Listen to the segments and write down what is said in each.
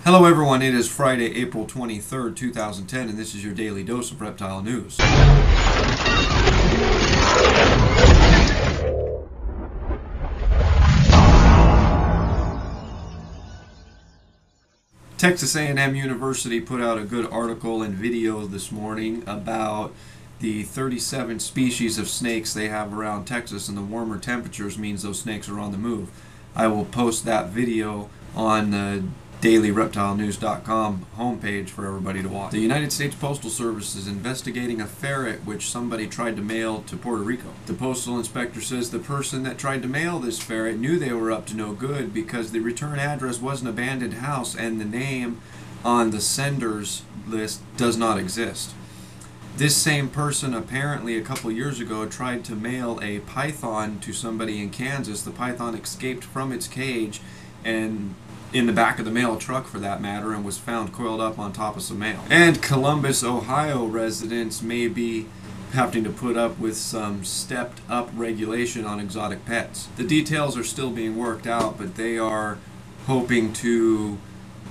Hello everyone, it is Friday, April 23rd, 2010, and this is your daily dose of reptile news. Texas A&M University put out a good article and video this morning about the 37 species of snakes they have around Texas, and the warmer temperatures means those snakes are on the move. I will post that video on the DailyReptileNews.com homepage for everybody to watch. The United States Postal Service is investigating a ferret which somebody tried to mail to Puerto Rico. The postal inspector says the person that tried to mail this ferret knew they were up to no good because the return address was an abandoned house and the name on the sender's list does not exist. This same person apparently a couple years ago tried to mail a python to somebody in Kansas. The python escaped from its cage and in the back of the mail truck for that matter, and was found coiled up on top of some mail. And Columbus, Ohio residents may be having to put up with some stepped up regulation on exotic pets. The details are still being worked out, but they are hoping to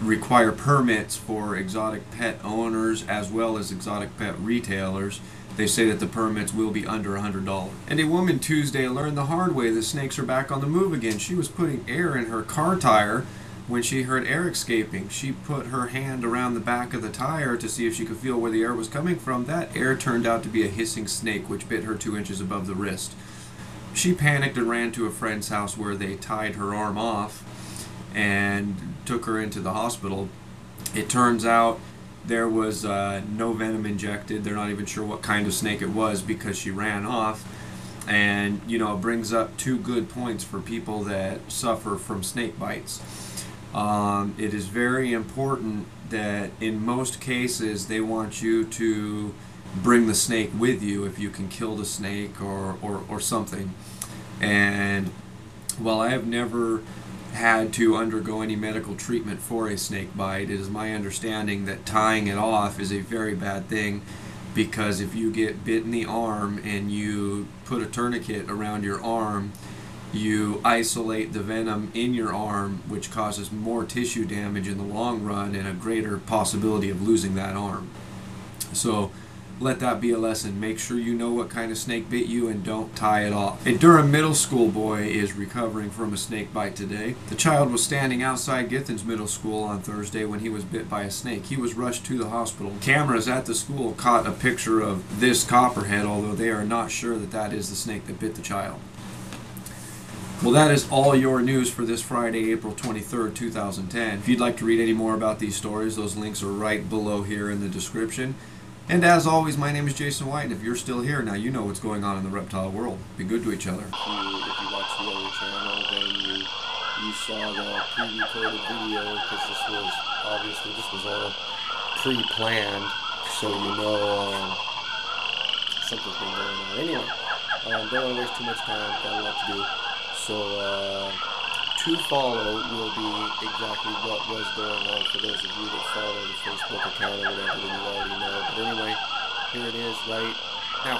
require permits for exotic pet owners as well as exotic pet retailers. They say that the permits will be under $100. And a woman Tuesday learned the hard way that snakes are back on the move again. She was putting air in her car tire when she heard air escaping. She put her hand around the back of the tire to see if she could feel where the air was coming from. That air turned out to be a hissing snake which bit her 2 inches above the wrist. She panicked and ran to a friend's house where they tied her arm off and took her into the hospital. It turns out there was no venom injected. They're not even sure what kind of snake it was because she ran off. And you know, it brings up two good points for people that suffer from snake bites. It is very important that in most cases they want you to bring the snake with you if you can kill the snake or something. And while I have never had to undergo any medical treatment for a snake bite, it is my understanding that tying it off is a very bad thing, because if you get bit in the arm and you put a tourniquet around your arm, you isolate the venom in your arm, which causes more tissue damage in the long run and a greater possibility of losing that arm. So let that be a lesson. Make sure you know what kind of snake bit you and don't tie it off. A Durham middle school boy is recovering from a snake bite today. The child was standing outside Githens Middle School on Thursday when he was bit by a snake. He was rushed to the hospital. Cameras at the school caught a picture of this copperhead, although they are not sure that that is the snake that bit the child. Well, that is all your news for this Friday, April 23rd, 2010. If you'd like to read any more about these stories, those links are right below here in the description. And as always, my name is Jason White, and if you're still here, now you know what's going on in the reptile world. Be good to each other. If you watched the other channel, then you saw the pre-recorded video, because this was all pre-planned, so you know something's been going on. Anyway, don't want to waste too much time, got a lot to do. So to follow will be exactly what was going on for those of you that follow the Facebook account or whatever that you already know. But anyway, here it is right now.